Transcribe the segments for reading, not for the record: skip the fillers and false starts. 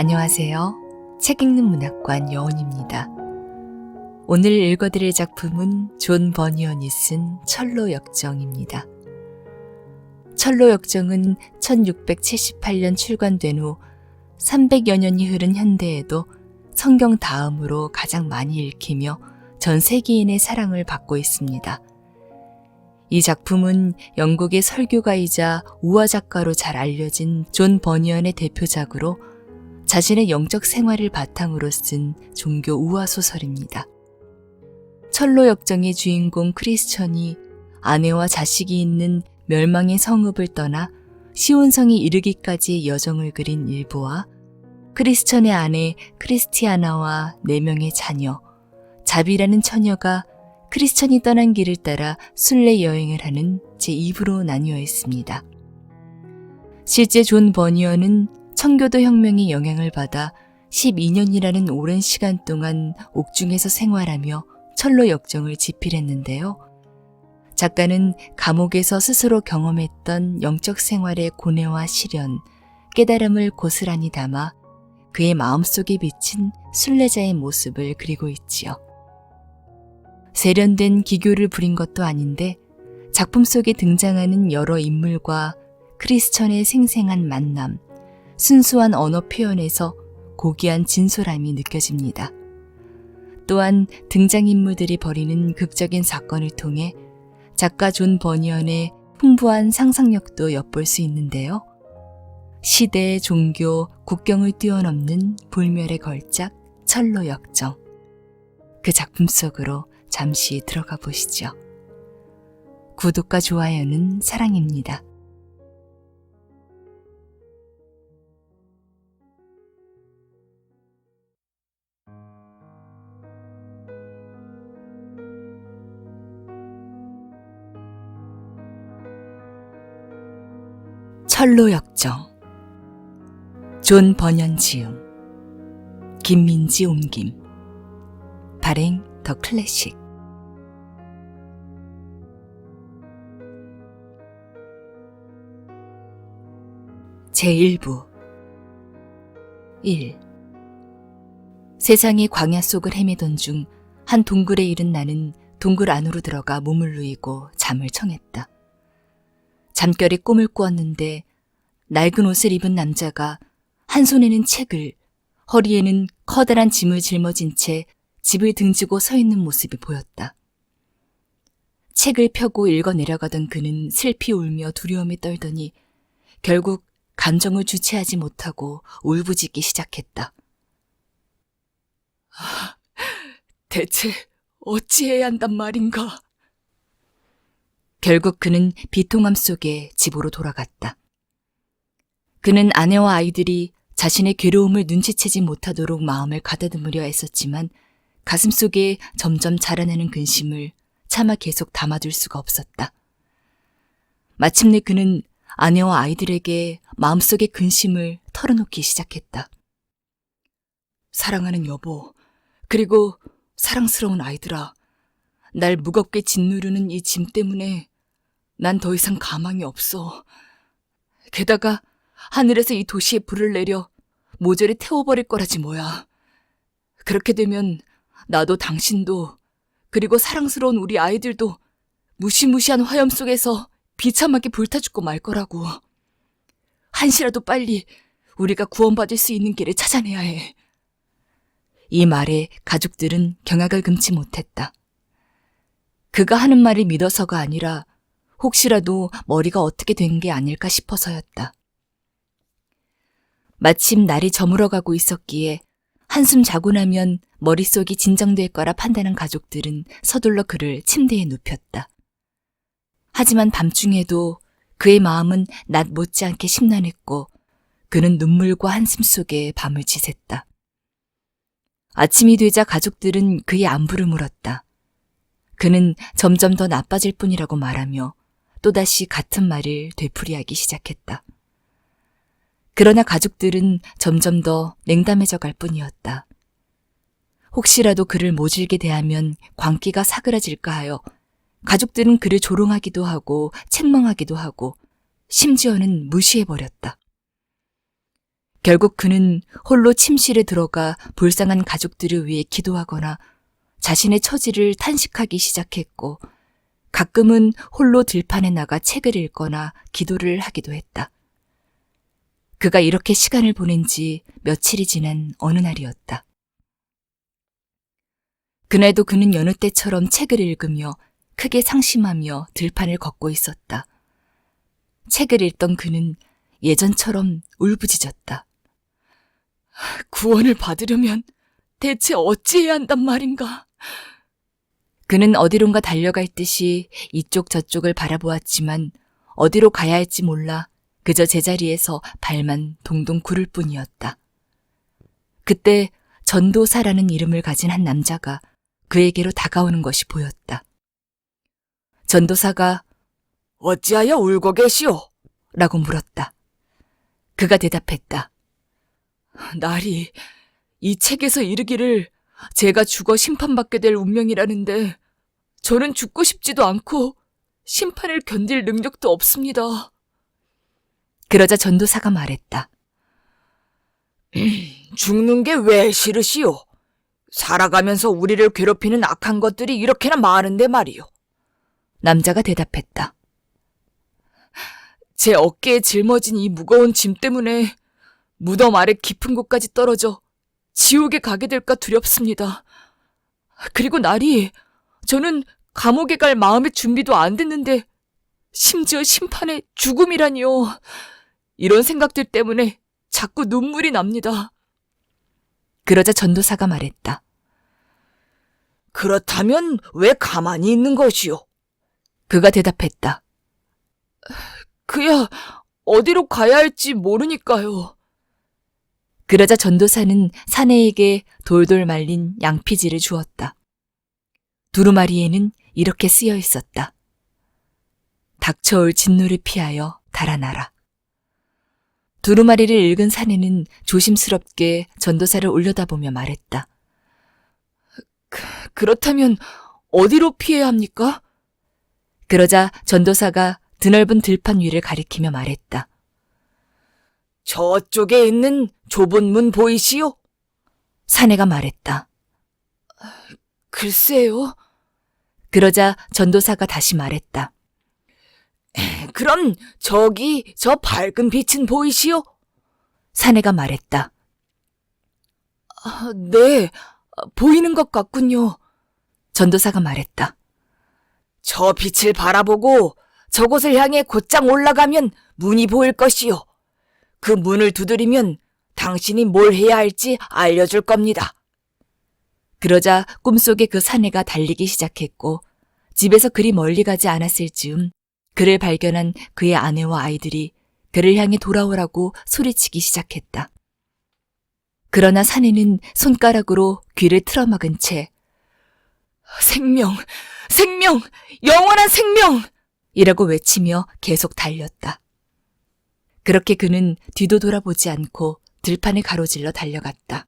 안녕하세요. 책 읽는 문학관 여운입니다. 오늘 읽어드릴 작품은 존 버니언이 쓴 철로 역정입니다. 철로 역정은 1678년 출간된 후 300여 년이 흐른 현대에도 성경 다음으로 가장 많이 읽히며 전 세계인의 사랑을 받고 있습니다. 이 작품은 영국의 설교가이자 우화 작가로 잘 알려진 존 버니언의 대표작으로 자신의 영적 생활을 바탕으로 쓴 종교 우화 소설입니다. 철로 역정의 주인공 크리스천이 아내와 자식이 있는 멸망의 성읍을 떠나 시온성에 이르기까지의 여정을 그린 일부와 크리스천의 아내 크리스티아나와 4명의 자녀, 잡이라는 처녀가 크리스천이 떠난 길을 따라 순례 여행을 하는 제2부로 나뉘어 있습니다. 실제 존 버니언은 청교도 혁명의 영향을 받아 12년이라는 오랜 시간 동안 옥중에서 생활하며 철로 역정을 집필했는데요. 작가는 감옥에서 스스로 경험했던 영적 생활의 고뇌와 시련, 깨달음을 고스란히 담아 그의 마음속에 비친 순례자의 모습을 그리고 있지요. 세련된 기교를 부린 것도 아닌데 작품 속에 등장하는 여러 인물과 크리스천의 생생한 만남, 순수한 언어 표현에서 고귀한 진솔함이 느껴집니다. 또한 등장인물들이 벌이는 극적인 사건을 통해 작가 존 버니언의 풍부한 상상력도 엿볼 수 있는데요. 시대, 종교, 국경을 뛰어넘는 불멸의 걸작 철로 역정. 그 작품 속으로 잠시 들어가 보시죠. 구독과 좋아요는 사랑입니다. 철로 역정. 존 버니언 지음, 김민지 옮김, 발행 더 클래식. 제1부 1. 세상의 광야 속을 헤매던 중 한 동굴에 이른 나는 동굴 안으로 들어가 몸을 누이고 잠을 청했다. 잠결에 꿈을 꾸었는데 낡은 옷을 입은 남자가 한 손에는 책을, 허리에는 커다란 짐을 짊어진 채 집을 등지고 서 있는 모습이 보였다. 책을 펴고 읽어 내려가던 그는 슬피 울며 두려움에 떨더니 결국 감정을 주체하지 못하고 울부짖기 시작했다. 대체 어찌해야 한단 말인가? 결국 그는 비통함 속에 집으로 돌아갔다. 그는 아내와 아이들이 자신의 괴로움을 눈치채지 못하도록 마음을 가다듬으려 애썼지만 가슴속에 점점 자라나는 근심을 차마 계속 담아둘 수가 없었다. 마침내 그는 아내와 아이들에게 마음속의 근심을 털어놓기 시작했다. 사랑하는 여보, 그리고 사랑스러운 아이들아, 날 무겁게 짓누르는 이 짐 때문에 난 더 이상 가망이 없어. 게다가 하늘에서 이 도시에 불을 내려 모조리 태워버릴 거라지 뭐야. 그렇게 되면 나도 당신도 그리고 사랑스러운 우리 아이들도 무시무시한 화염 속에서 비참하게 불타 죽고 말 거라고. 한시라도 빨리 우리가 구원받을 수 있는 길을 찾아내야 해. 이 말에 가족들은 경악을 금치 못했다. 그가 하는 말을 믿어서가 아니라 혹시라도 머리가 어떻게 된 게 아닐까 싶어서였다. 마침 날이 저물어가고 있었기에 한숨 자고 나면 머릿속이 진정될 거라 판단한 가족들은 서둘러 그를 침대에 눕혔다. 하지만 밤중에도 그의 마음은 낮 못지않게 심란했고 그는 눈물과 한숨 속에 밤을 지샜다. 아침이 되자 가족들은 그의 안부를 물었다. 그는 점점 더 나빠질 뿐이라고 말하며 또다시 같은 말을 되풀이하기 시작했다. 그러나 가족들은 점점 더 냉담해져 갈 뿐이었다. 혹시라도 그를 모질게 대하면 광기가 사그라질까 하여 가족들은 그를 조롱하기도 하고 책망하기도 하고 심지어는 무시해버렸다. 결국 그는 홀로 침실에 들어가 불쌍한 가족들을 위해 기도하거나 자신의 처지를 탄식하기 시작했고, 가끔은 홀로 들판에 나가 책을 읽거나 기도를 하기도 했다. 그가 이렇게 시간을 보낸 지 며칠이 지난 어느 날이었다. 그날도 그는 여느 때처럼 책을 읽으며 크게 상심하며 들판을 걷고 있었다. 책을 읽던 그는 예전처럼 울부짖었다. 구원을 받으려면 대체 어찌해야 한단 말인가? 그는 어디론가 달려갈 듯이 이쪽 저쪽을 바라보았지만 어디로 가야 할지 몰라 그저 제자리에서 발만 동동 구를 뿐이었다. 그때 전도사라는 이름을 가진 한 남자가 그에게로 다가오는 것이 보였다. 전도사가 어찌하여 울고 계시오? 라고 물었다. 그가 대답했다. 날이 이 책에서 이르기를 제가 죽어 심판받게 될 운명이라는데 저는 죽고 싶지도 않고 심판을 견딜 능력도 없습니다. 그러자 전도사가 말했다. 죽는 게 왜 싫으시오? 살아가면서 우리를 괴롭히는 악한 것들이 이렇게나 많은데 말이오. 남자가 대답했다. 제 어깨에 짊어진 이 무거운 짐 때문에 무덤 아래 깊은 곳까지 떨어져 지옥에 가게 될까 두렵습니다. 그리고 날이 저는 감옥에 갈 마음의 준비도 안 됐는데 심지어 심판의 죽음이라니요. 이런 생각들 때문에 자꾸 눈물이 납니다. 그러자 전도사가 말했다. 그렇다면 왜 가만히 있는 것이오? 그가 대답했다. 그야 어디로 가야 할지 모르니까요. 그러자 전도사는 사내에게 돌돌 말린 양피지를 주었다. 두루마리에는 이렇게 쓰여 있었다. 닥쳐올 진노를 피하여 달아나라. 두루마리를 읽은 사내는 조심스럽게 전도사를 올려다보며 말했다. 그렇다면 어디로 피해야 합니까? 그러자 전도사가 드넓은 들판 위를 가리키며 말했다. 저쪽에 있는 좁은 문 보이시오? 사내가 말했다. 글쎄요. 그러자 전도사가 다시 말했다. 그럼 저기 저 밝은 빛은 보이시오? 사내가 말했다. 네, 보이는 것 같군요. 전도사가 말했다. 저 빛을 바라보고 저곳을 향해 곧장 올라가면 문이 보일 것이요. 그 문을 두드리면 당신이 뭘 해야 할지 알려줄 겁니다. 그러자 꿈속에 그 사내가 달리기 시작했고 집에서 그리 멀리 가지 않았을 즈음 그를 발견한 그의 아내와 아이들이 그를 향해 돌아오라고 소리치기 시작했다. 그러나 사내는 손가락으로 귀를 틀어막은 채 생명, 생명, 영원한 생명! 이라고 외치며 계속 달렸다. 그렇게 그는 뒤도 돌아보지 않고 들판을 가로질러 달려갔다.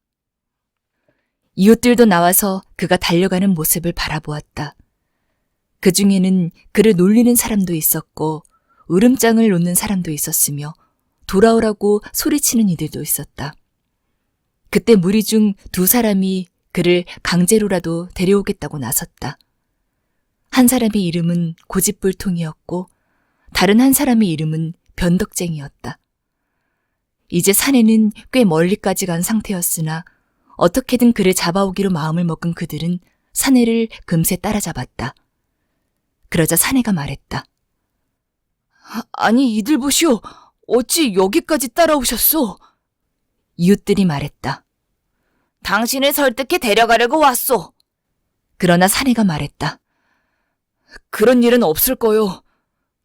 이웃들도 나와서 그가 달려가는 모습을 바라보았다. 그 중에는 그를 놀리는 사람도 있었고 으름장을 놓는 사람도 있었으며 돌아오라고 소리치는 이들도 있었다. 그때 무리 중 두 사람이 그를 강제로라도 데려오겠다고 나섰다. 한 사람의 이름은 고집불통이었고 다른 한 사람의 이름은 변덕쟁이였다. 이제 사내는 꽤 멀리까지 간 상태였으나 어떻게든 그를 잡아오기로 마음을 먹은 그들은 사내를 금세 따라잡았다. 그러자 사내가 말했다. 아니 이들 보시오. 어찌 여기까지 따라오셨소? 이웃들이 말했다. 당신을 설득해 데려가려고 왔소. 그러나 사내가 말했다. 그런 일은 없을 거요.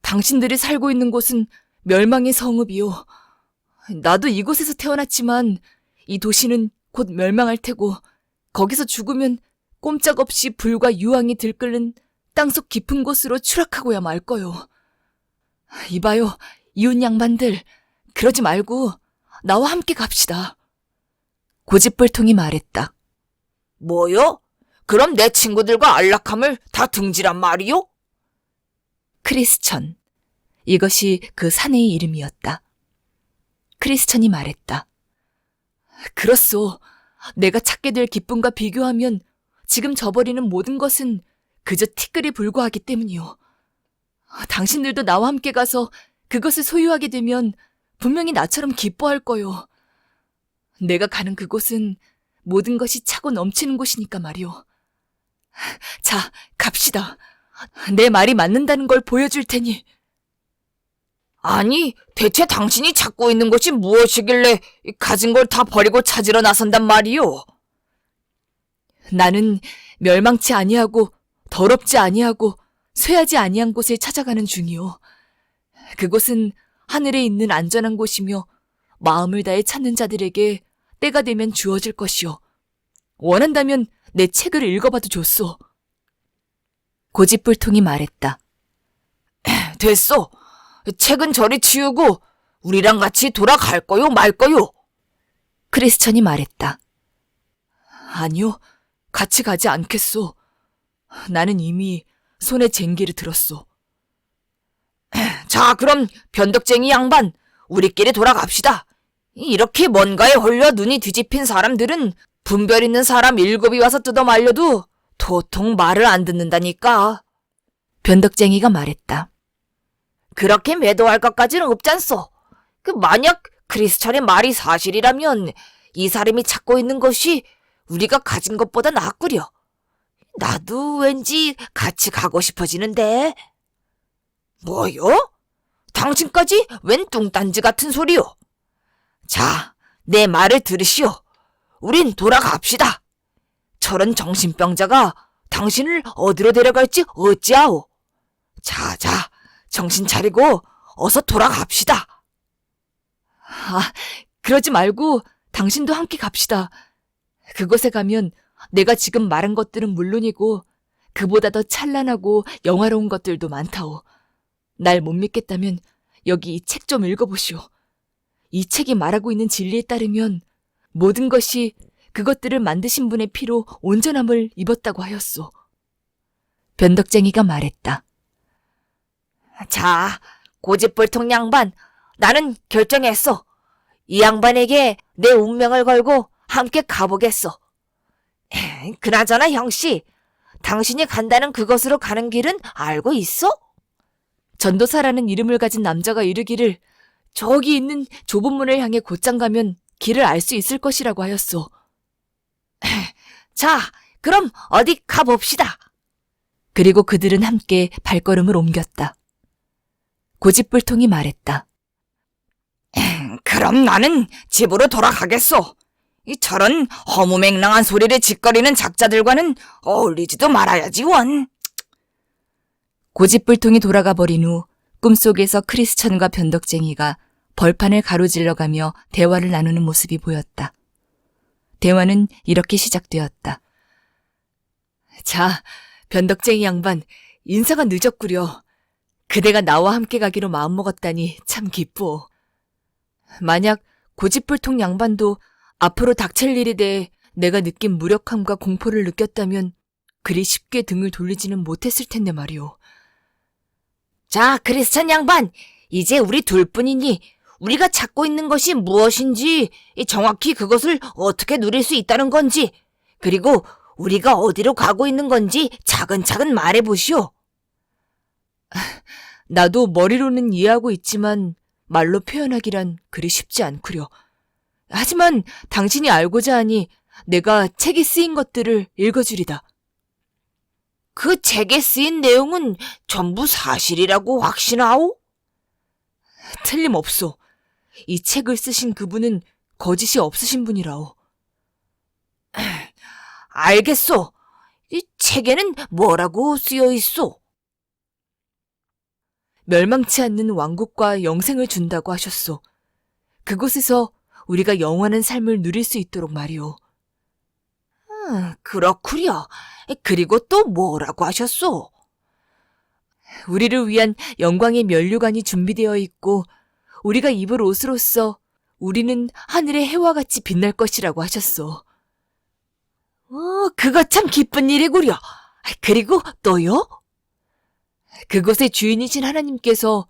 당신들이 살고 있는 곳은 멸망의 성읍이요. 나도 이곳에서 태어났지만 이 도시는 곧 멸망할 테고 거기서 죽으면 꼼짝없이 불과 유황이 들끓는 땅속 깊은 곳으로 추락하고야 말 거요. 이봐요, 이웃 양반들. 그러지 말고 나와 함께 갑시다. 고집불통이 말했다. 뭐요? 그럼 내 친구들과 안락함을 다 둥지란 말이요? 크리스천. 이것이 그 사내의 이름이었다. 크리스천이 말했다. 그렇소. 내가 찾게 될 기쁨과 비교하면 지금 저버리는 모든 것은 그저 티끌에 불과하기 때문이요. 당신들도 나와 함께 가서 그것을 소유하게 되면 분명히 나처럼 기뻐할 거요. 내가 가는 그곳은 모든 것이 차고 넘치는 곳이니까 말이오. 자, 갑시다. 내 말이 맞는다는 걸 보여줄 테니. 아니, 대체 당신이 찾고 있는 것이 무엇이길래 가진 걸 다 버리고 찾으러 나선단 말이오? 나는 멸망치 아니하고 더럽지 아니하고 쇠하지 아니한 곳을 찾아가는 중이오. 그곳은 하늘에 있는 안전한 곳이며 마음을 다해 찾는 자들에게 때가 되면 주어질 것이오. 원한다면 내 책을 읽어봐도 좋소. 고집불통이 말했다. 됐소. 책은 저리 치우고 우리랑 같이 돌아갈 거요 말 거요? 크리스천이 말했다. 아니요, 같이 가지 않겠소. 나는 이미 손에 쟁기를 들었소. 자, 그럼 변덕쟁이 양반, 우리끼리 돌아갑시다. 이렇게 뭔가에 홀려 눈이 뒤집힌 사람들은 분별 있는 사람 7이 와서 뜯어말려도 도통 말을 안 듣는다니까. 변덕쟁이가 말했다. 그렇게 매도할 것까지는 없잖소. 만약 크리스천의 말이 사실이라면 이 사람이 찾고 있는 것이 우리가 가진 것보다 낫구려. 나도 왠지 같이 가고 싶어지는데. 뭐요? 당신까지 웬 뚱딴지 같은 소리요? 자, 내 말을 들으시오. 우린 돌아갑시다. 저런 정신병자가 당신을 어디로 데려갈지 어찌하오. 자, 정신 차리고 어서 돌아갑시다. 그러지 말고 당신도 함께 갑시다. 그곳에 가면 내가 지금 말한 것들은 물론이고 그보다 더 찬란하고 영화로운 것들도 많다오. 날 못 믿겠다면 여기 이 책 좀 읽어보시오. 이 책이 말하고 있는 진리에 따르면 모든 것이 그것들을 만드신 분의 피로 온전함을 입었다고 하였소. 변덕쟁이가 말했다. 자, 고집불통 양반, 나는 결정했어. 이 양반에게 내 운명을 걸고 함께 가보겠어. 그나저나 형씨, 당신이 간다는 그곳으로 가는 길은 알고 있어? 전도사라는 이름을 가진 남자가 이르기를 저기 있는 좁은 문을 향해 곧장 가면 길을 알 수 있을 것이라고 하였소. 자, 그럼 어디 가봅시다. 그리고 그들은 함께 발걸음을 옮겼다. 고집불통이 말했다. 그럼 나는 집으로 돌아가겠소. 저런 허무맹랑한 소리를 짓거리는 작자들과는 어울리지도 말아야지 원. 고집불통이 돌아가 버린 후 꿈속에서 크리스천과 변덕쟁이가 벌판을 가로질러가며 대화를 나누는 모습이 보였다. 대화는 이렇게 시작되었다. 자, 변덕쟁이 양반, 인사가 늦었구려. 그대가 나와 함께 가기로 마음먹었다니 참 기쁘오. 만약 고집불통 양반도 앞으로 닥칠 일에 대해 내가 느낀 무력함과 공포를 느꼈다면 그리 쉽게 등을 돌리지는 못했을 텐데 말이오. 자, 크리스천 양반, 이제 우리 둘뿐이니 우리가 찾고 있는 것이 무엇인지, 정확히 그것을 어떻게 누릴 수 있다는 건지, 그리고 우리가 어디로 가고 있는 건지 차근차근 말해보시오. 나도 머리로는 이해하고 있지만 말로 표현하기란 그리 쉽지 않구려. 하지만 당신이 알고자 하니 내가 책에 쓰인 것들을 읽어주리다. 그 책에 쓰인 내용은 전부 사실이라고 확신하오? 틀림없소. 이 책을 쓰신 그분은 거짓이 없으신 분이라오. 알겠소. 이 책에는 뭐라고 쓰여 있소? 멸망치 않는 왕국과 영생을 준다고 하셨소. 그곳에서 우리가 영원한 삶을 누릴 수 있도록 말이오. 그렇구려. 그리고 또 뭐라고 하셨소? 우리를 위한 영광의 면류관이 준비되어 있고 우리가 입을 옷으로써 우리는 하늘의 해와 같이 빛날 것이라고 하셨소. 그거 참 기쁜 일이구려. 그리고 또요? 그곳의 주인이신 하나님께서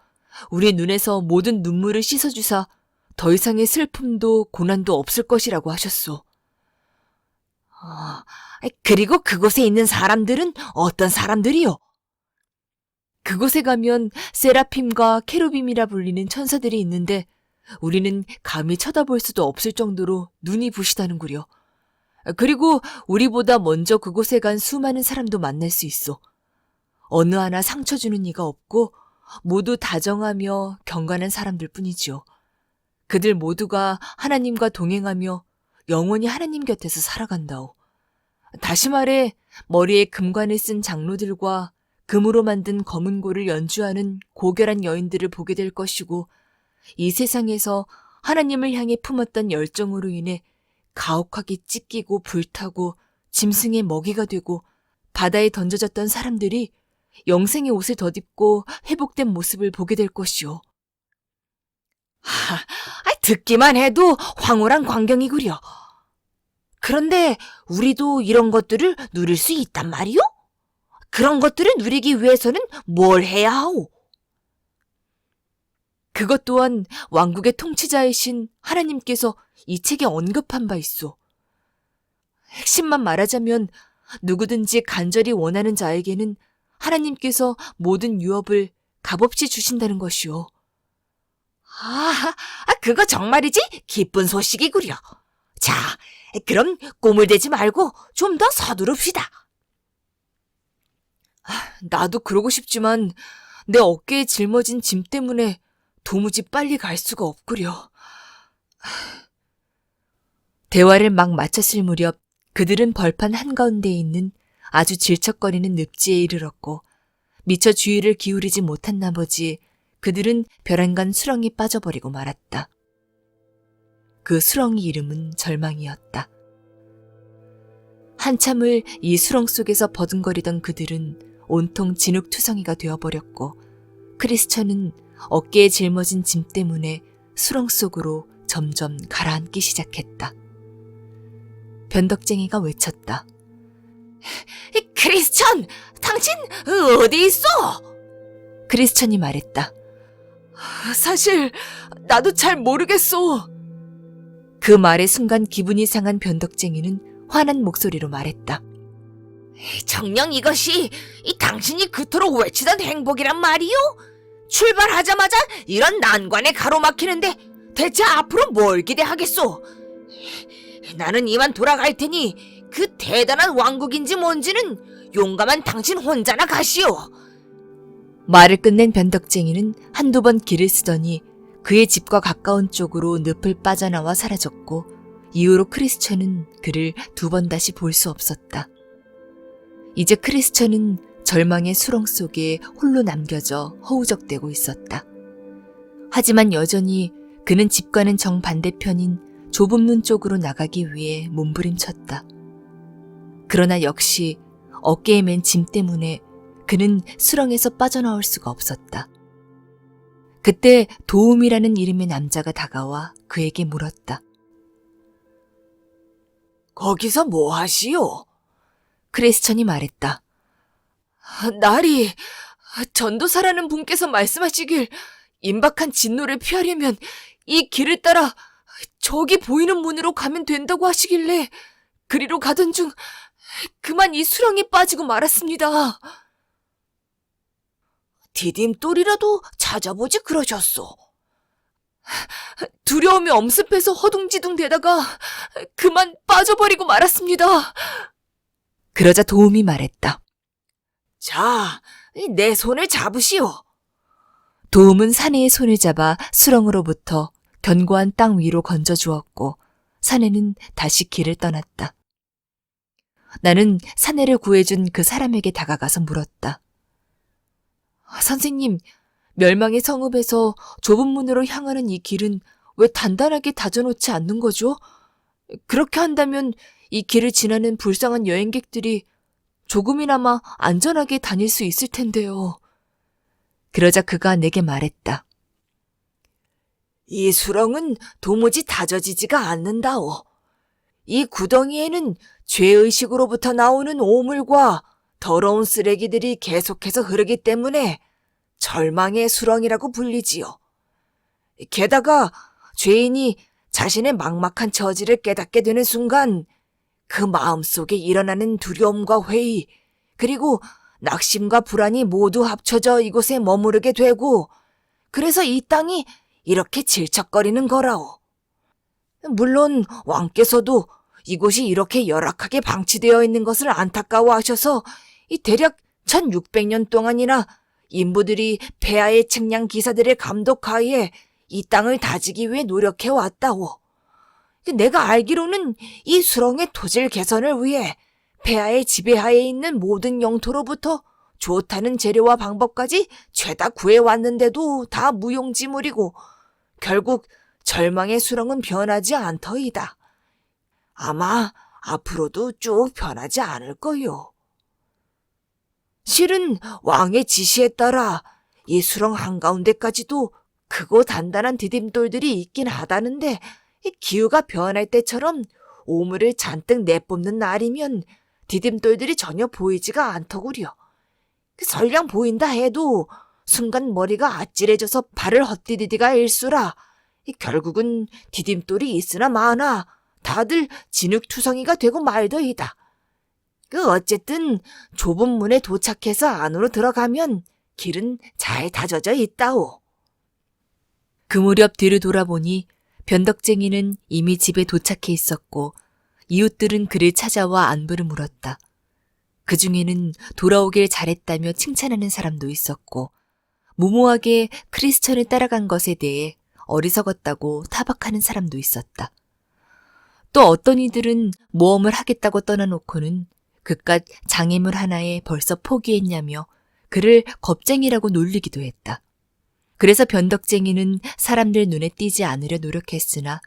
우리 눈에서 모든 눈물을 씻어주사 더 이상의 슬픔도 고난도 없을 것이라고 하셨소. 그리고 그곳에 있는 사람들은 어떤 사람들이요? 그곳에 가면 세라핌과 케루빔이라 불리는 천사들이 있는데 우리는 감히 쳐다볼 수도 없을 정도로 눈이 부시다는구려. 그리고 우리보다 먼저 그곳에 간 수많은 사람도 만날 수 있어. 어느 하나 상처 주는 이가 없고 모두 다정하며 경건한 사람들 뿐이지요. 그들 모두가 하나님과 동행하며 영원히 하나님 곁에서 살아간다오. 다시 말해 머리에 금관을 쓴 장로들과 금으로 만든 검은 고를 연주하는 고결한 여인들을 보게 될 것이고 이 세상에서 하나님을 향해 품었던 열정으로 인해 가혹하게 찢기고 불타고 짐승의 먹이가 되고 바다에 던져졌던 사람들이 영생의 옷을 덧입고 회복된 모습을 보게 될 것이오. 듣기만 해도 황홀한 광경이구려. 그런데 우리도 이런 것들을 누릴 수 있단 말이오? 그런 것들을 누리기 위해서는 뭘 해야 하오? 그것 또한 왕국의 통치자이신 하나님께서 이 책에 언급한 바 있소. 핵심만 말하자면 누구든지 간절히 원하는 자에게는 하나님께서 모든 유업을 값없이 주신다는 것이오. 그거 정말이지 기쁜 소식이구려. 자, 그럼 꼬물대지 말고 좀 더 서두릅시다. 나도 그러고 싶지만 내 어깨에 짊어진 짐 때문에 도무지 빨리 갈 수가 없구려. 대화를 막 마쳤을 무렵 그들은 벌판 한가운데에 있는 아주 질척거리는 늪지에 이르렀고 미처 주의를 기울이지 못한 나머지 그들은 벼랑간 수렁에 빠져버리고 말았다. 그 수렁의 이름은 절망이었다. 한참을 이 수렁 속에서 버둥거리던 그들은 온통 진흙투성이가 되어버렸고 크리스천은 어깨에 짊어진 짐 때문에 수렁 속으로 점점 가라앉기 시작했다. 변덕쟁이가 외쳤다. 크리스천, 당신 어디 있어? 크리스천이 말했다. 사실 나도 잘 모르겠소. 그 말의 순간 기분이 상한 변덕쟁이는 화난 목소리로 말했다. 정녕 이것이 당신이 그토록 외치던 행복이란 말이요? 출발하자마자 이런 난관에 가로막히는데 대체 앞으로 뭘 기대하겠소? 나는 이만 돌아갈 테니 그 대단한 왕국인지 뭔지는 용감한 당신 혼자나 가시오. 말을 끝낸 변덕쟁이는 한두 번 길을 쓰더니 그의 집과 가까운 쪽으로 늪을 빠져나와 사라졌고 이후로 크리스천은 그를 두 번 다시 볼 수 없었다. 이제 크리스천은 절망의 수렁 속에 홀로 남겨져 허우적대고 있었다. 하지만 여전히 그는 집과는 정반대편인 좁은 문 쪽으로 나가기 위해 몸부림쳤다. 그러나 역시 어깨에 맨 짐 때문에 그는 수렁에서 빠져나올 수가 없었다. 그때 도움이라는 이름의 남자가 다가와 그에게 물었다. 거기서 뭐 하시오? 크리스천이 말했다. 날이 전도사라는 분께서 말씀하시길 임박한 진노를 피하려면 이 길을 따라 저기 보이는 문으로 가면 된다고 하시길래 그리로 가던 중 그만 이 수렁에 빠지고 말았습니다. 디딤돌이라도 찾아보지 그러셨소. 두려움이 엄습해서 허둥지둥 대다가 그만 빠져버리고 말았습니다. 그러자 도움이 말했다. 자, 내 손을 잡으시오. 도움은 사내의 손을 잡아 수렁으로부터 견고한 땅 위로 건져주었고 사내는 다시 길을 떠났다. 나는 사내를 구해준 그 사람에게 다가가서 물었다. 선생님, 멸망의 성읍에서 좁은 문으로 향하는 이 길은 왜 단단하게 다져놓지 않는 거죠? 그렇게 한다면 이 길을 지나는 불쌍한 여행객들이 조금이나마 안전하게 다닐 수 있을 텐데요. 그러자 그가 내게 말했다. 이 수렁은 도무지 다져지지가 않는다오. 이 구덩이에는 죄의식으로부터 나오는 오물과 더러운 쓰레기들이 계속해서 흐르기 때문에 절망의 수렁이라고 불리지요. 게다가 죄인이 자신의 막막한 처지를 깨닫게 되는 순간 그 마음속에 일어나는 두려움과 회의, 그리고 낙심과 불안이 모두 합쳐져 이곳에 머무르게 되고, 그래서 이 땅이 이렇게 질척거리는 거라오. 물론 왕께서도 이곳이 이렇게 열악하게 방치되어 있는 것을 안타까워하셔서 이 대략 1600년 동안이나 인부들이 폐하의 측량 기사들의 감독하에 이 땅을 다지기 위해 노력해 왔다오. 내가 알기로는 이 수렁의 토질 개선을 위해 폐하의 지배하에 있는 모든 영토로부터 좋다는 재료와 방법까지 죄다 구해왔는데도 다 무용지물이고 결국 절망의 수렁은 변하지 않더이다. 아마 앞으로도 쭉 변하지 않을 거요. 실은 왕의 지시에 따라 이 수렁 한가운데까지도 크고 단단한 디딤돌들이 있긴 하다는데 기후가 변할 때처럼 오물을 잔뜩 내뿜는 날이면 디딤돌들이 전혀 보이지가 않더구려. 설령 보인다 해도 순간 머리가 아찔해져서 발을 헛디디디가 일수라 결국은 디딤돌이 있으나 마나 다들 진흙투성이가 되고 말더이다. 어쨌든 좁은 문에 도착해서 안으로 들어가면 길은 잘 다져져 있다오. 그 무렵 뒤를 돌아보니 변덕쟁이는 이미 집에 도착해 있었고 이웃들은 그를 찾아와 안부를 물었다. 그 중에는 돌아오길 잘했다며 칭찬하는 사람도 있었고 무모하게 크리스천을 따라간 것에 대해 어리석었다고 타박하는 사람도 있었다. 또 어떤 이들은 모험을 하겠다고 떠나놓고는 그깟 장애물 하나에 벌써 포기했냐며 그를 겁쟁이라고 놀리기도 했다. 그래서 변덕쟁이는 사람들 눈에 띄지 않으려 노력했으나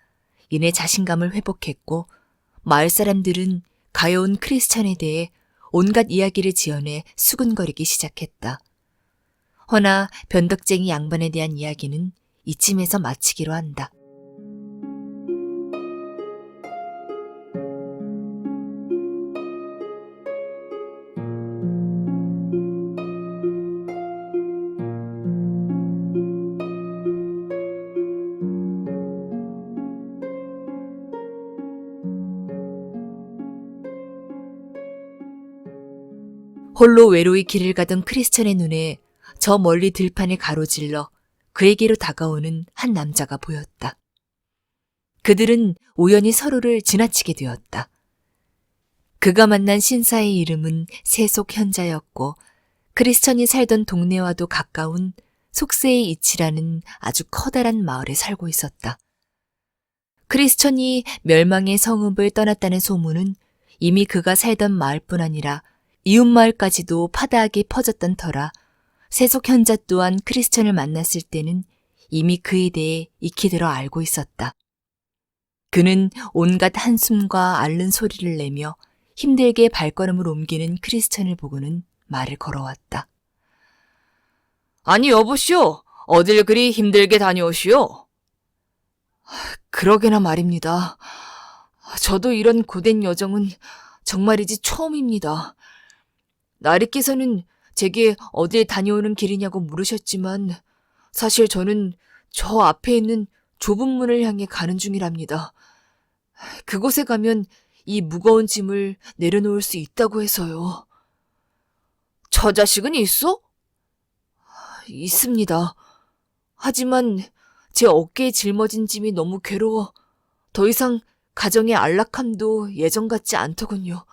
이내 자신감을 회복했고 마을 사람들은 가여운 크리스천에 대해 온갖 이야기를 지어내 수군거리기 시작했다. 허나 변덕쟁이 양반에 대한 이야기는 이쯤에서 마치기로 한다. 홀로 외로이 길을 가던 크리스천의 눈에 저 멀리 들판을 가로질러 그에게로 다가오는 한 남자가 보였다. 그들은 우연히 서로를 지나치게 되었다. 그가 만난 신사의 이름은 세속현자였고 크리스천이 살던 동네와도 가까운 속세의 이치라는 아주 커다란 마을에 살고 있었다. 크리스천이 멸망의 성읍을 떠났다는 소문은 이미 그가 살던 마을뿐 아니라 이웃마을까지도 파다하게 퍼졌던 터라 세속현자 또한 크리스천을 만났을 때는 이미 그에 대해 익히 들어 알고 있었다. 그는 온갖 한숨과 앓는 소리를 내며 힘들게 발걸음을 옮기는 크리스천을 보고는 말을 걸어왔다. 아니 여보시오, 어딜 그리 힘들게 다녀오시오? 그러게나 말입니다. 저도 이런 고된 여정은 정말이지 처음입니다. 나리께서는 제게 어딜 다녀오는 길이냐고 물으셨지만 사실 저는 저 앞에 있는 좁은 문을 향해 가는 중이랍니다. 그곳에 가면 이 무거운 짐을 내려놓을 수 있다고 해서요. 처자식은 있어? 있습니다. 하지만 제 어깨에 짊어진 짐이 너무 괴로워 더 이상 가정의 안락함도 예전 같지 않더군요.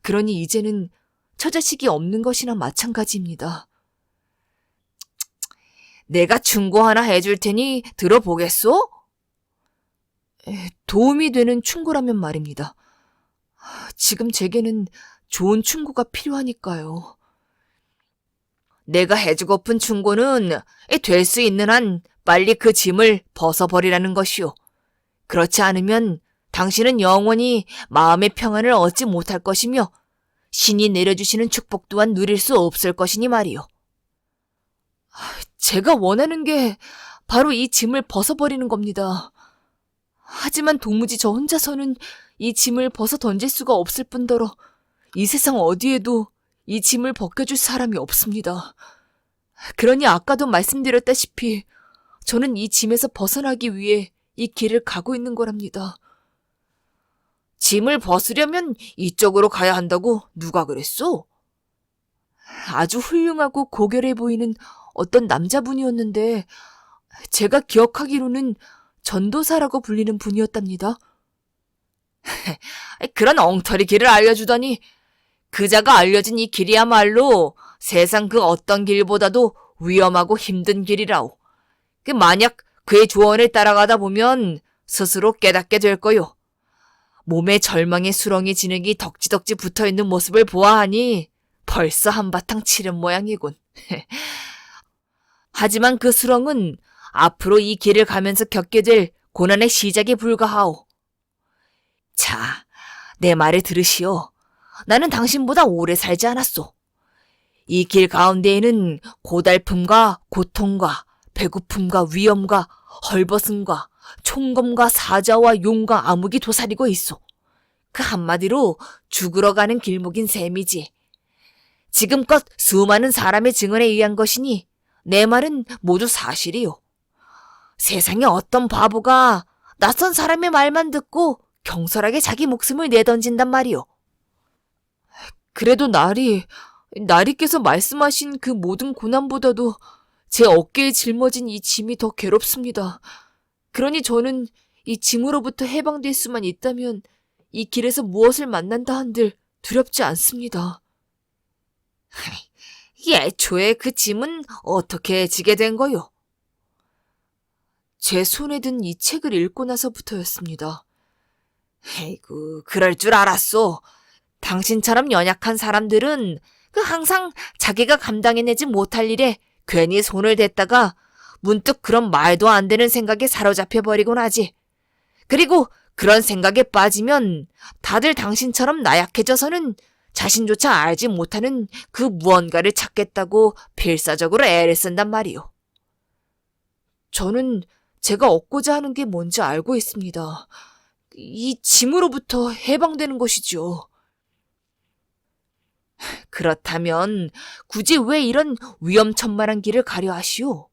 그러니 이제는 처자식이 없는 것이나 마찬가지입니다. 내가 충고 하나 해줄 테니 들어보겠소? 도움이 되는 충고라면 말입니다. 지금 제게는 좋은 충고가 필요하니까요. 내가 해주고픈 충고는 될 수 있는 한 빨리 그 짐을 벗어버리라는 것이오. 그렇지 않으면 당신은 영원히 마음의 평안을 얻지 못할 것이며 신이 내려주시는 축복 또한 누릴 수 없을 것이니 말이오. 제가 원하는 게 바로 이 짐을 벗어버리는 겁니다. 하지만 도무지 저 혼자서는 이 짐을 벗어 던질 수가 없을 뿐더러 이 세상 어디에도 이 짐을 벗겨줄 사람이 없습니다. 그러니 아까도 말씀드렸다시피 저는 이 짐에서 벗어나기 위해 이 길을 가고 있는 거랍니다. 짐을 벗으려면 이쪽으로 가야 한다고 누가 그랬어? 아주 훌륭하고 고결해 보이는 어떤 남자분이었는데 제가 기억하기로는 전도사라고 불리는 분이었답니다. 그런 엉터리 길을 알려주다니. 그자가 알려진 이 길이야말로 세상 그 어떤 길보다도 위험하고 힘든 길이라오. 만약 그의 조언을 따라가다 보면 스스로 깨닫게 될 거요. 몸에 절망의 수렁이 진흙이 덕지덕지 붙어있는 모습을 보아하니 벌써 한바탕 치른 모양이군. 하지만 그 수렁은 앞으로 이 길을 가면서 겪게 될 고난의 시작에 불과하오. 자, 내 말을 들으시오. 나는 당신보다 오래 살지 않았소. 이 길 가운데에는 고달픔과 고통과 배고픔과 위험과 헐벗음과 총검과 사자와 용과 암흑이 도사리고 있어. 그 한마디로 죽으러 가는 길목인 셈이지. 지금껏 수많은 사람의 증언에 의한 것이니 내 말은 모두 사실이요. 세상에 어떤 바보가 낯선 사람의 말만 듣고 경솔하게 자기 목숨을 내던진단 말이요. 그래도 나리께서 말씀하신 그 모든 고난보다도 제 어깨에 짊어진 이 짐이 더 괴롭습니다. 그러니 저는 이 짐으로부터 해방될 수만 있다면 이 길에서 무엇을 만난다 한들 두렵지 않습니다. 애초에 그 짐은 어떻게 지게 된 거요? 제 손에 든 이 책을 읽고 나서부터였습니다. 에이구, 그럴 줄 알았어. 당신처럼 연약한 사람들은 항상 자기가 감당해내지 못할 일에 괜히 손을 댔다가 문득 그런 말도 안 되는 생각에 사로잡혀 버리곤 하지. 그리고 그런 생각에 빠지면 다들 당신처럼 나약해져서는 자신조차 알지 못하는 그 무언가를 찾겠다고 필사적으로 애를 쓴단 말이오. 저는 제가 얻고자 하는 게 뭔지 알고 있습니다. 이 짐으로부터 해방되는 것이죠. 그렇다면 굳이 왜 이런 위험천만한 길을 가려 하시오?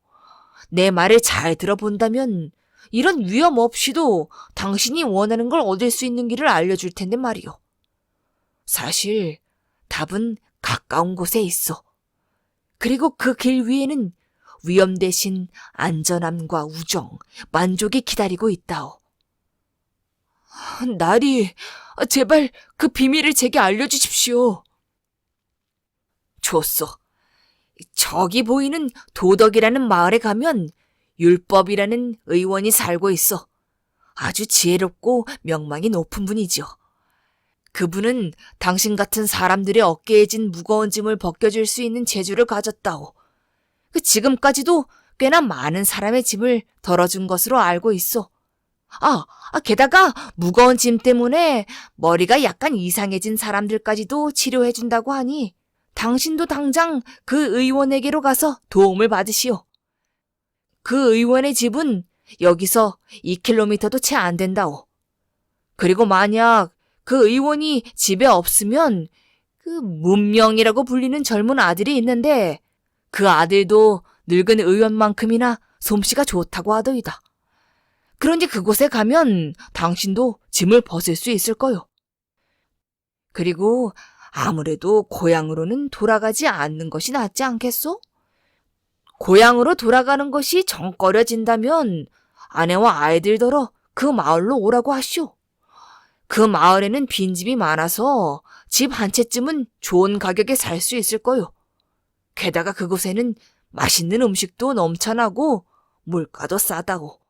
내 말을 잘 들어본다면 이런 위험 없이도 당신이 원하는 걸 얻을 수 있는 길을 알려줄 텐데 말이오. 사실 답은 가까운 곳에 있어. 그리고 그 길 위에는 위험 대신 안전함과 우정, 만족이 기다리고 있다오. 나리, 제발 그 비밀을 제게 알려주십시오. 좋소. 저기 보이는 도덕이라는 마을에 가면 율법이라는 의원이 살고 있어. 아주 지혜롭고 명망이 높은 분이죠. 그분은 당신 같은 사람들의 어깨에 진 무거운 짐을 벗겨줄 수 있는 재주를 가졌다오. 지금까지도 꽤나 많은 사람의 짐을 덜어준 것으로 알고 있어. 게다가 무거운 짐 때문에 머리가 약간 이상해진 사람들까지도 치료해준다고 하니 당신도 당장 그 의원에게로 가서 도움을 받으시오. 그 의원의 집은 여기서 2km도 채 안 된다오. 그리고 만약 그 의원이 집에 없으면 그 문명이라고 불리는 젊은 아들이 있는데 그 아들도 늙은 의원만큼이나 솜씨가 좋다고 하더이다. 그런지 그곳에 가면 당신도 짐을 벗을 수 있을 거요. 그리고 아무래도 고향으로는 돌아가지 않는 것이 낫지 않겠소? 고향으로 돌아가는 것이 정꺼려진다면 아내와 아이들더러 그 마을로 오라고 하시오. 그 마을에는 빈집이 많아서 집 한 채쯤은 좋은 가격에 살 수 있을 거요. 게다가 그곳에는 맛있는 음식도 넘쳐나고 물가도 싸다고.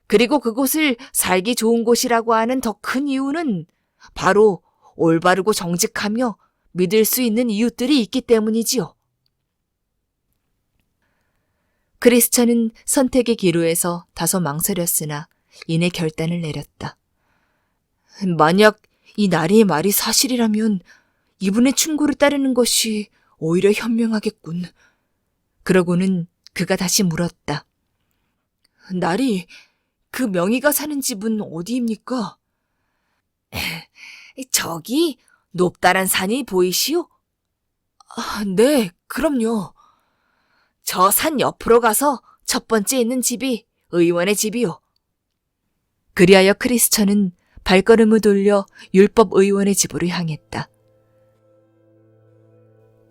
그리고 그곳을 살기 좋은 곳이라고 하는 더 큰 이유는 바로 올바르고 정직하며 믿을 수 있는 이웃들이 있기 때문이지요. 크리스천은 선택의 기로에서 다소 망설였으나 이내 결단을 내렸다. 만약 이 나리의 말이 사실이라면 이분의 충고를 따르는 것이 오히려 현명하겠군. 그러고는 그가 다시 물었다. 나리, 그 명의가 사는 집은 어디입니까? 저기 높다란 산이 보이시오? 네, 그럼요. 저 산 옆으로 가서 첫 번째 있는 집이 의원의 집이요. 그리하여 크리스천은 발걸음을 돌려 율법 의원의 집으로 향했다.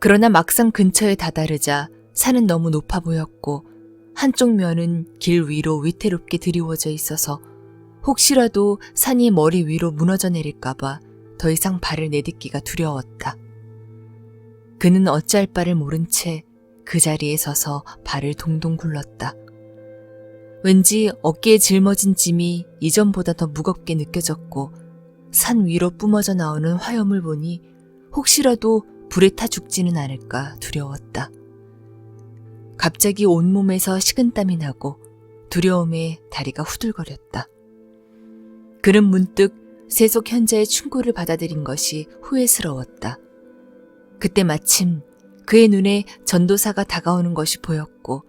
그러나 막상 근처에 다다르자 산은 너무 높아 보였고 한쪽 면은 길 위로 위태롭게 드리워져 있어서 혹시라도 산이 머리 위로 무너져 내릴까봐 더 이상 발을 내딛기가 두려웠다. 그는 어찌할 바를 모른 채 그 자리에 서서 발을 동동 굴렀다. 왠지 어깨에 짊어진 짐이 이전보다 더 무겁게 느껴졌고 산 위로 뿜어져 나오는 화염을 보니 혹시라도 불에 타 죽지는 않을까 두려웠다. 갑자기 온몸에서 식은땀이 나고 두려움에 다리가 후들거렸다. 그는 문득 세속 현자의 충고를 받아들인 것이 후회스러웠다. 그때 마침 그의 눈에 전도사가 다가오는 것이 보였고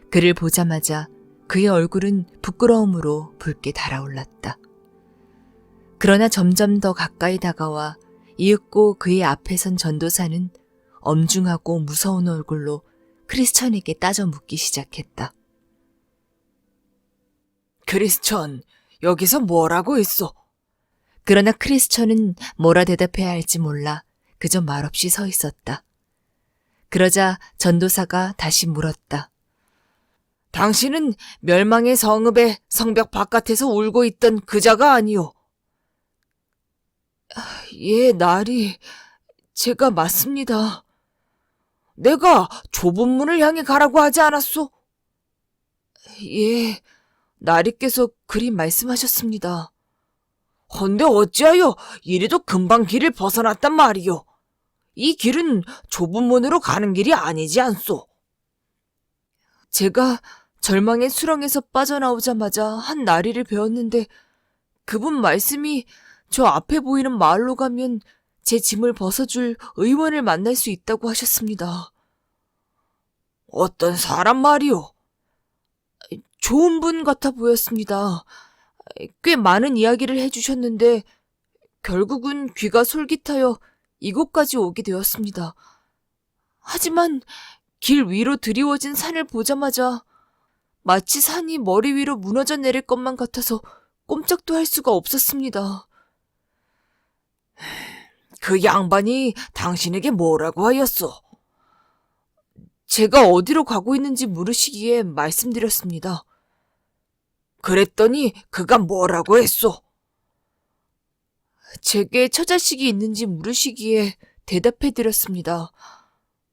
그를 보자마자 그의 얼굴은 부끄러움으로 붉게 달아올랐다. 그러나 점점 더 가까이 다가와 이윽고 그의 앞에 선 전도사는 엄중하고 무서운 얼굴로 크리스천에게 따져 묻기 시작했다. 크리스천, 여기서 뭐라고 했어? 그러나 크리스천은 뭐라 대답해야 할지 몰라 그저 말없이 서 있었다. 그러자 전도사가 다시 물었다. 당신은 멸망의 성읍의 성벽 바깥에서 울고 있던 그 자가 아니오. 예, 나리, 제가 맞습니다. 내가 좁은 문을 향해 가라고 하지 않았소? 예, 나리께서 그리 말씀하셨습니다. 헌데 어찌하여 이리도 금방 길을 벗어났단 말이오. 이 길은 좁은 문으로 가는 길이 아니지 않소. 제가 절망의 수렁에서 빠져나오자마자 한 나리를 배웠는데 그분 말씀이 저 앞에 보이는 마을로 가면 제 짐을 벗어줄 의원을 만날 수 있다고 하셨습니다. 어떤 사람 말이오? 좋은 분 같아 보였습니다. 꽤 많은 이야기를 해주셨는데 결국은 귀가 솔깃하여 이곳까지 오게 되었습니다. 하지만 길 위로 드리워진 산을 보자마자 마치 산이 머리 위로 무너져 내릴 것만 같아서 꼼짝도 할 수가 없었습니다. 그 양반이 당신에게 뭐라고 하였소? 제가 어디로 가고 있는지 물으시기에 말씀드렸습니다. 그랬더니 그가 뭐라고 했소? 제게 처자식이 있는지 물으시기에 대답해드렸습니다.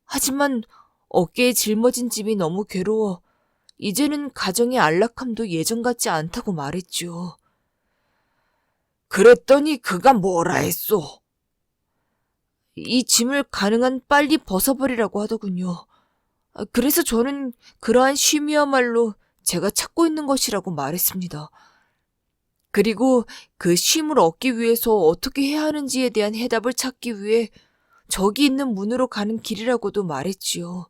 하지만 어깨에 짊어진 짐이 너무 괴로워 이제는 가정의 안락함도 예전 같지 않다고 말했죠. 그랬더니 그가 뭐라 했소? 이 짐을 가능한 빨리 벗어버리라고 하더군요. 그래서 저는 그러한 쉼이야말로 제가 찾고 있는 것이라고 말했습니다. 그리고 그 쉼을 얻기 위해서 어떻게 해야 하는지에 대한 해답을 찾기 위해 저기 있는 문으로 가는 길이라고도 말했지요.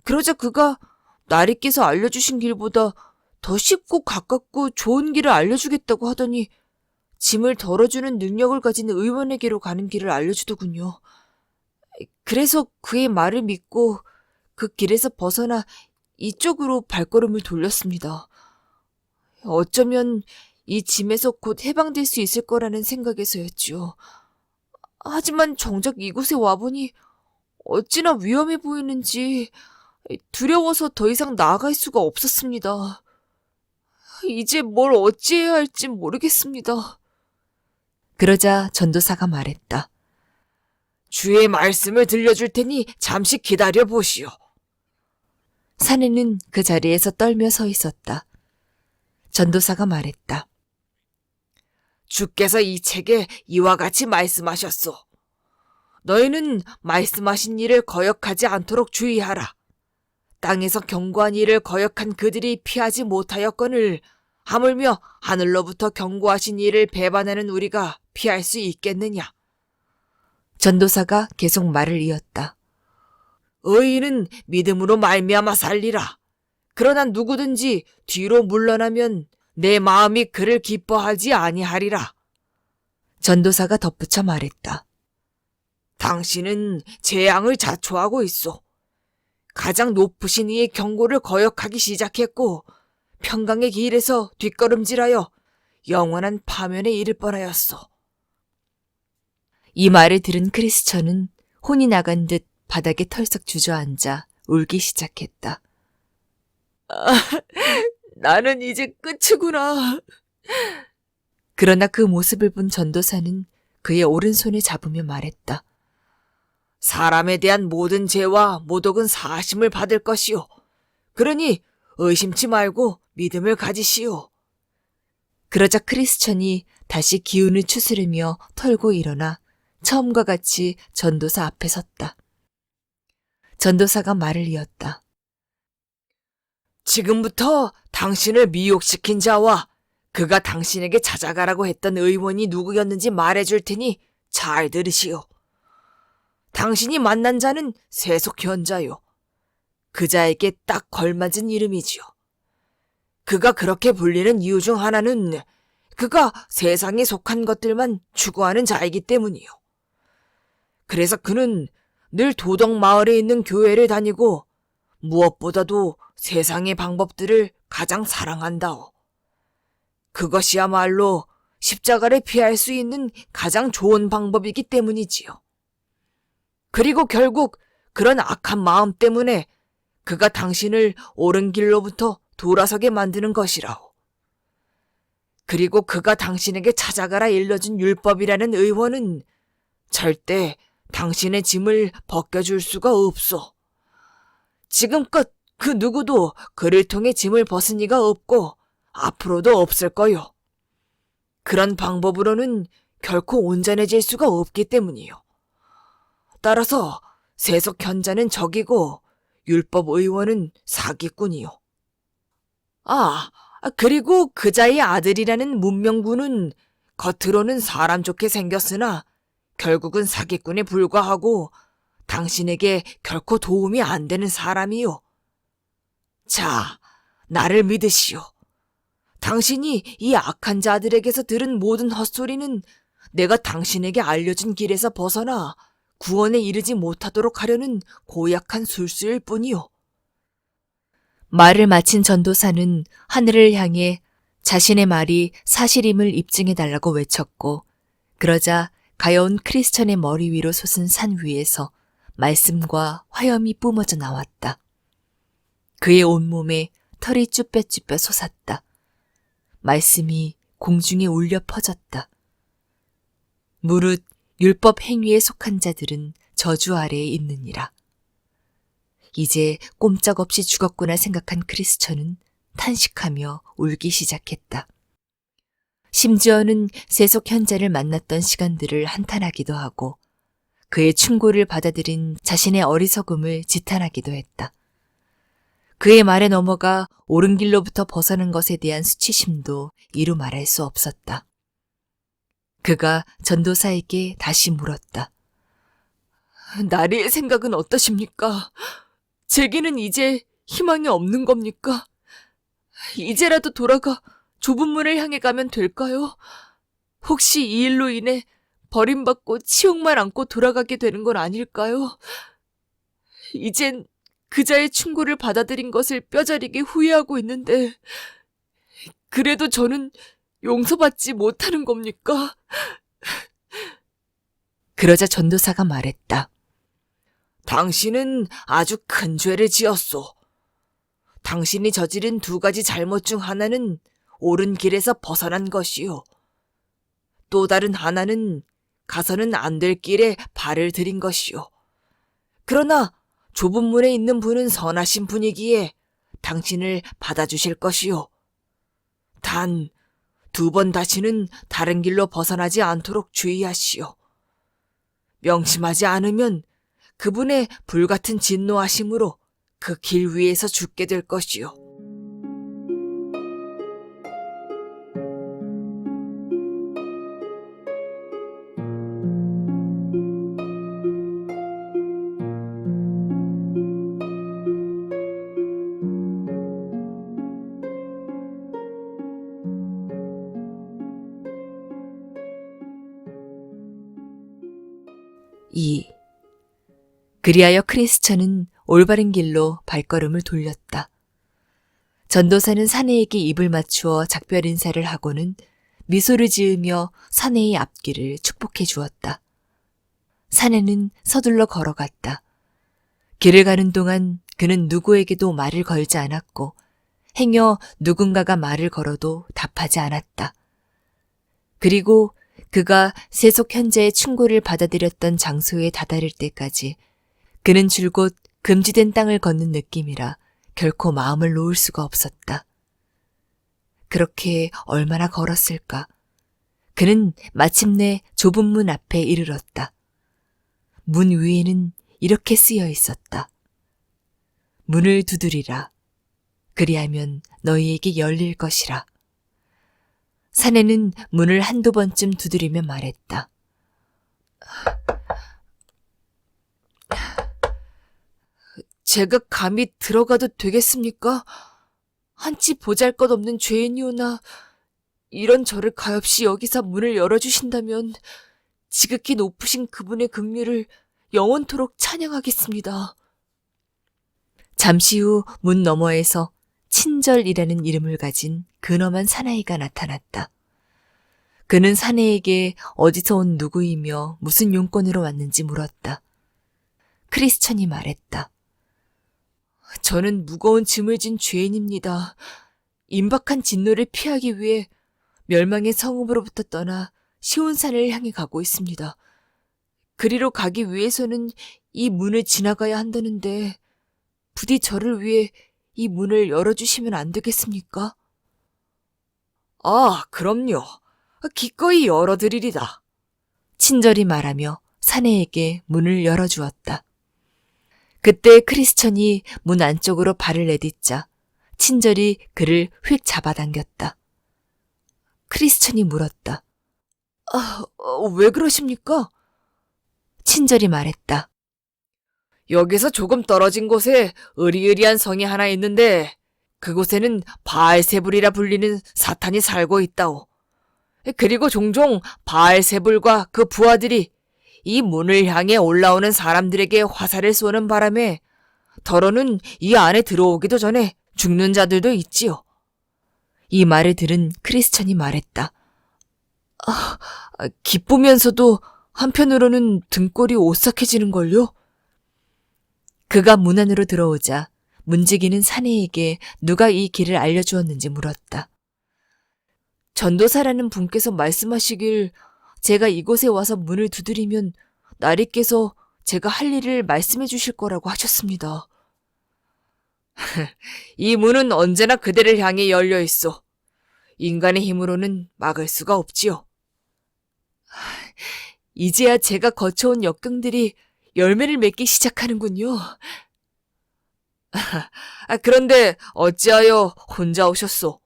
그러자 그가 나리께서 알려주신 길보다 더 쉽고 가깝고 좋은 길을 알려주겠다고 하더니 짐을 덜어주는 능력을 가진 의원에게로 가는 길을 알려주더군요. 그래서 그의 말을 믿고 그 길에서 벗어나 이쪽으로 발걸음을 돌렸습니다. 어쩌면 이 짐에서 곧 해방될 수 있을 거라는 생각에서였지요. 하지만 정작 이곳에 와보니 어찌나 위험해 보이는지 두려워서 더 이상 나아갈 수가 없었습니다. 이제 뭘 어찌해야 할지 모르겠습니다. 그러자 전도사가 말했다. 주의 말씀을 들려줄 테니 잠시 기다려 보시오. 사내는 그 자리에서 떨며 서 있었다. 전도사가 말했다. 주께서 이 책에 이와 같이 말씀하셨소. 너희는 말씀하신 일을 거역하지 않도록 주의하라. 땅에서 경고한 일을 거역한 그들이 피하지 못하였거늘 하물며 하늘로부터 경고하신 일을 배반하는 우리가 피할 수 있겠느냐. 전도사가 계속 말을 이었다. 의인은 믿음으로 말미암아 살리라. 그러나 누구든지 뒤로 물러나면 내 마음이 그를 기뻐하지 아니하리라. 전도사가 덧붙여 말했다. 당신은 재앙을 자초하고 있소. 가장 높으신 이의 경고를 거역하기 시작했고 평강의 길에서 뒷걸음질하여 영원한 파면에 이를 뻔하였소. 이 말을 들은 크리스천은 혼이 나간 듯 바닥에 털썩 주저앉아 울기 시작했다. 나는 이제 끝이구나. 그러나 그 모습을 본 전도사는 그의 오른손을 잡으며 말했다. 사람에 대한 모든 죄와 모독은 사하심을 받을 것이요. 그러니 의심치 말고 믿음을 가지시오. 그러자 크리스천이 다시 기운을 추스르며 털고 일어나 처음과 같이 전도사 앞에 섰다. 전도사가 말을 이었다. 지금부터 당신을 미혹시킨 자와 그가 당신에게 찾아가라고 했던 의원이 누구였는지 말해줄 테니 잘 들으시오. 당신이 만난 자는 세속현자요. 그 자에게 딱 걸맞은 이름이지요. 그가 그렇게 불리는 이유 중 하나는 그가 세상에 속한 것들만 추구하는 자이기 때문이요. 그래서 그는 늘 도덕마을에 있는 교회를 다니고 무엇보다도 세상의 방법들을 가장 사랑한다오. 그것이야말로 십자가를 피할 수 있는 가장 좋은 방법이기 때문이지요. 그리고 결국 그런 악한 마음 때문에 그가 당신을 옳은 길로부터 돌아서게 만드는 것이라오. 그리고 그가 당신에게 찾아가라 일러준 율법이라는 의원은 절대 당신의 짐을 벗겨줄 수가 없소. 지금껏 그 누구도 그를 통해 짐을 벗은 이가 없고 앞으로도 없을 거요. 그런 방법으로는 결코 온전해질 수가 없기 때문이요. 따라서 세속 현자는 적이고 율법 의원은 사기꾼이요. 그리고 그자의 아들이라는 문명군은 겉으로는 사람 좋게 생겼으나 결국은 사기꾼에 불과하고 당신에게 결코 도움이 안 되는 사람이요. 자, 나를 믿으시오. 당신이 이 악한 자들에게서 들은 모든 헛소리는 내가 당신에게 알려준 길에서 벗어나 구원에 이르지 못하도록 하려는 고약한 술수일 뿐이요. 말을 마친 전도사는 하늘을 향해 자신의 말이 사실임을 입증해달라고 외쳤고, 그러자 가여운 크리스천의 머리 위로 솟은 산 위에서 말씀과 화염이 뿜어져 나왔다. 그의 온몸에 털이 쭈뼛쭈뼛 솟았다. 말씀이 공중에 울려 퍼졌다. 무릇 율법 행위에 속한 자들은 저주 아래에 있느니라. 이제 꼼짝없이 죽었구나 생각한 크리스천은 탄식하며 울기 시작했다. 심지어는 세속 현자를 만났던 시간들을 한탄하기도 하고 그의 충고를 받아들인 자신의 어리석음을 지탄하기도 했다. 그의 말에 넘어가 옳은 길로부터 벗어난 것에 대한 수치심도 이루 말할 수 없었다. 그가 전도사에게 다시 물었다. 나리의 생각은 어떠십니까? 제게는 이제 희망이 없는 겁니까? 이제라도 돌아가 좁은 문을 향해 가면 될까요? 혹시 이 일로 인해 버림받고 치욕만 안고 돌아가게 되는 건 아닐까요? 이젠 그자의 충고를 받아들인 것을 뼈저리게 후회하고 있는데 그래도 저는 용서받지 못하는 겁니까? 그러자 전도사가 말했다. 당신은 아주 큰 죄를 지었소. 당신이 저지른 두 가지 잘못 중 하나는 옳은 길에서 벗어난 것이요. 또 다른 하나는 가서는 안 될 길에 발을 들인 것이요. 그러나 좁은 문에 있는 분은 선하신 분이기에 당신을 받아주실 것이요. 단, 2번 다시는 다른 길로 벗어나지 않도록 주의하시오. 명심하지 않으면 그분의 불같은 진노하심으로 그 길 위에서 죽게 될 것이요. 그리하여 크리스천은 올바른 길로 발걸음을 돌렸다. 전도사는 사내에게 입을 맞추어 작별 인사를 하고는 미소를 지으며 사내의 앞길을 축복해 주었다. 사내는 서둘러 걸어갔다. 길을 가는 동안 그는 누구에게도 말을 걸지 않았고 행여 누군가가 말을 걸어도 답하지 않았다. 그리고 그가 세속 현자의 충고를 받아들였던 장소에 다다를 때까지 그는 줄곧 금지된 땅을 걷는 느낌이라 결코 마음을 놓을 수가 없었다. 그렇게 얼마나 걸었을까? 그는 마침내 좁은 문 앞에 이르렀다. 문 위에는 이렇게 쓰여 있었다. 문을 두드리라. 그리하면 너희에게 열릴 것이라. 사내는 문을 한두 번쯤 두드리며 말했다. 제가 감히 들어가도 되겠습니까? 한치 보잘것없는 죄인이오나 이런 저를 가엾이 여기서 문을 열어주신다면 지극히 높으신 그분의 긍휼을 영원토록 찬양하겠습니다. 잠시 후 문 너머에서 친절이라는 이름을 가진 근엄한 사나이가 나타났다. 그는 사내에게 어디서 온 누구이며 무슨 용건으로 왔는지 물었다. 크리스천이 말했다. 저는 무거운 짐을 진 죄인입니다. 임박한 진노를 피하기 위해 멸망의 성읍으로부터 떠나 시온산을 향해 가고 있습니다. 그리로 가기 위해서는 이 문을 지나가야 한다는데 부디 저를 위해 이 문을 열어주시면 안 되겠습니까? 아, 그럼요. 기꺼이 열어드리리다. 친절히 말하며 사내에게 문을 열어주었다. 그때 크리스천이 문 안쪽으로 발을 내딛자 친절히 그를 휙 잡아당겼다. 크리스천이 물었다. 왜 그러십니까? 친절히 말했다. 여기서 조금 떨어진 곳에 으리으리한 성이 하나 있는데 그곳에는 바알세불이라 불리는 사탄이 살고 있다오. 그리고 종종 바알세불과 그 부하들이 이 문을 향해 올라오는 사람들에게 화살을 쏘는 바람에 더러는 이 안에 들어오기도 전에 죽는 자들도 있지요. 이 말을 들은 크리스천이 말했다. 기쁘면서도 한편으로는 등골이 오싹해지는걸요? 그가 문 안으로 들어오자 문지기는 사내에게 누가 이 길을 알려주었는지 물었다. 전도사라는 분께서 말씀하시길 제가 이곳에 와서 문을 두드리면 나리께서 제가 할 일을 말씀해 주실 거라고 하셨습니다. 이 문은 언제나 그대를 향해 열려 있어. 인간의 힘으로는 막을 수가 없지요. 이제야 제가 거쳐온 역경들이 열매를 맺기 시작하는군요. 그런데 어찌하여 혼자 오셨소?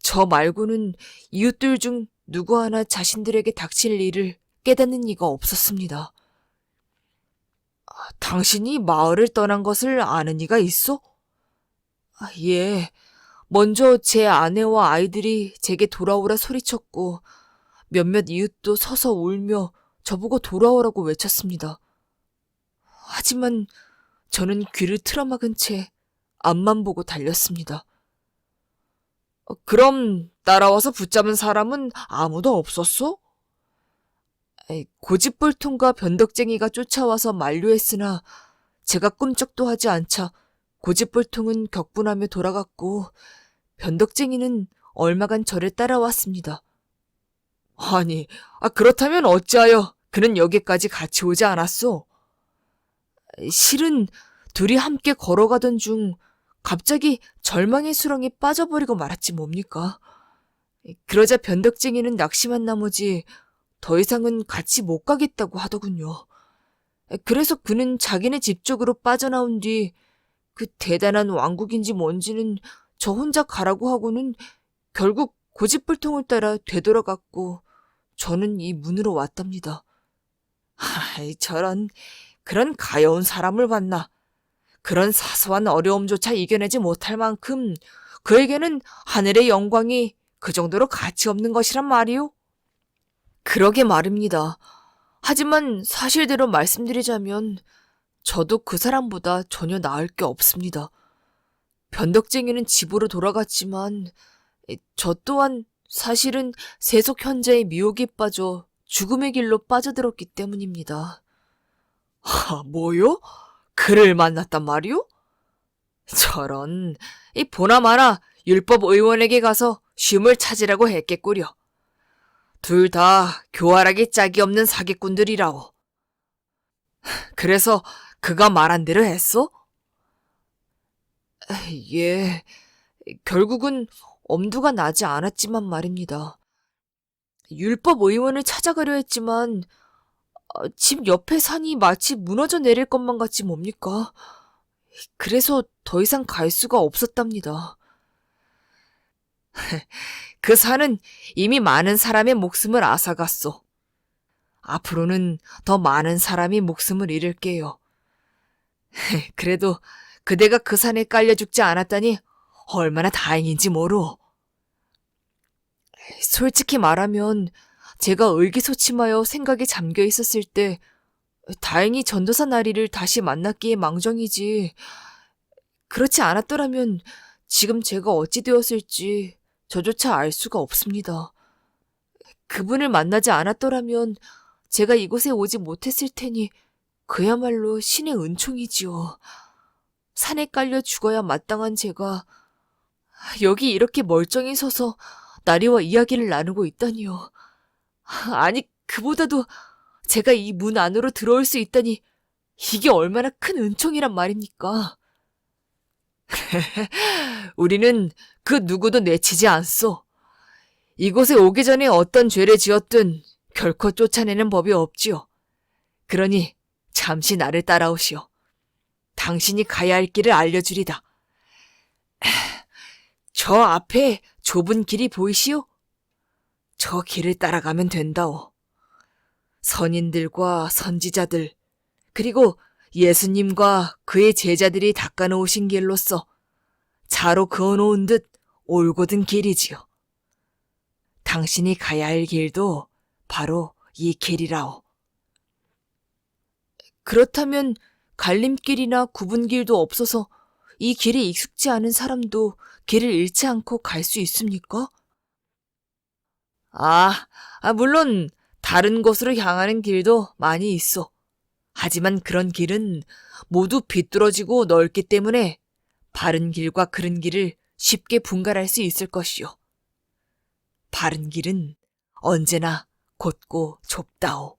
저 말고는 이웃들 중 누구 하나 자신들에게 닥칠 일을 깨닫는 이가 없었습니다. 당신이 마을을 떠난 것을 아는 이가 있어? 예, 먼저 제 아내와 아이들이 제게 돌아오라 소리쳤고 몇몇 이웃도 서서 울며 저보고 돌아오라고 외쳤습니다. 하지만 저는 귀를 틀어막은 채 앞만 보고 달렸습니다. 그럼 따라와서 붙잡은 사람은 아무도 없었어? 고집불통과 변덕쟁이가 쫓아와서 만류했으나 제가 꿈쩍도 하지 않자 고집불통은 격분하며 돌아갔고 변덕쟁이는 얼마간 저를 따라왔습니다. 아니, 그렇다면 어찌하여 그는 여기까지 같이 오지 않았소? 실은 둘이 함께 걸어가던 중 갑자기 절망의 수렁에 빠져버리고 말았지 뭡니까? 그러자 변덕쟁이는 낙심한 나머지 더 이상은 같이 못 가겠다고 하더군요. 그래서 그는 자기네 집 쪽으로 빠져나온 뒤 그 대단한 왕국인지 뭔지는 저 혼자 가라고 하고는 결국 고집불통을 따라 되돌아갔고 저는 이 문으로 왔답니다. 저런, 그런 가여운 사람을 봤나. 그런 사소한 어려움조차 이겨내지 못할 만큼 그에게는 하늘의 영광이 그 정도로 가치 없는 것이란 말이오? 그러게 말입니다. 하지만 사실대로 말씀드리자면 저도 그 사람보다 전혀 나을 게 없습니다. 변덕쟁이는 집으로 돌아갔지만 저 또한 사실은 세속 현자의 미혹에 빠져 죽음의 길로 빠져들었기 때문입니다. 뭐요? 그를 만났단 말이요? 저런, 이 보나마나 율법 의원에게 가서 쉼을 찾으라고 했겠구려. 둘 다 교활하게 짝이 없는 사기꾼들이라오. 그래서 그가 말한 대로 했어? 예, 결국은 엄두가 나지 않았지만 말입니다. 율법 의원을 찾아가려 했지만 집 옆에 산이 마치 무너져 내릴 것만 같지 뭡니까? 그래서 더 이상 갈 수가 없었답니다. 그 산은 이미 많은 사람의 목숨을 앗아갔소. 앞으로는 더 많은 사람이 목숨을 잃을게요. 그래도 그대가 그 산에 깔려 죽지 않았다니 얼마나 다행인지 모르오. 솔직히 말하면 제가 의기소침하여 생각에 잠겨 있었을 때 다행히 전도사 나리를 다시 만났기에 망정이지. 그렇지 않았더라면 지금 제가 어찌 되었을지 저조차 알 수가 없습니다. 그분을 만나지 않았더라면 제가 이곳에 오지 못했을 테니 그야말로 신의 은총이지요. 산에 깔려 죽어야 마땅한 제가 여기 이렇게 멀쩡히 서서 나리와 이야기를 나누고 있다니요. 아니, 그보다도 제가 이 문 안으로 들어올 수 있다니 이게 얼마나 큰 은총이란 말입니까? 우리는 그 누구도 내치지 않소. 이곳에 오기 전에 어떤 죄를 지었든 결코 쫓아내는 법이 없지요. 그러니 잠시 나를 따라오시오. 당신이 가야 할 길을 알려주리다. 저 앞에 좁은 길이 보이시오? 저 길을 따라가면 된다오. 선인들과 선지자들, 그리고 예수님과 그의 제자들이 닦아놓으신 길로서 자로 그어놓은 듯 올곧은 길이지요. 당신이 가야 할 길도 바로 이 길이라오. 그렇다면 갈림길이나 굽은 길도 없어서 이 길에 익숙지 않은 사람도 길을 잃지 않고 갈 수 있습니까? 물론 다른 곳으로 향하는 길도 많이 있어. 하지만 그런 길은 모두 비뚤어지고 넓기 때문에 바른 길과 그른 길을 쉽게 분갈할 수 있을 것이요. 바른 길은 언제나 곧고 좁다오.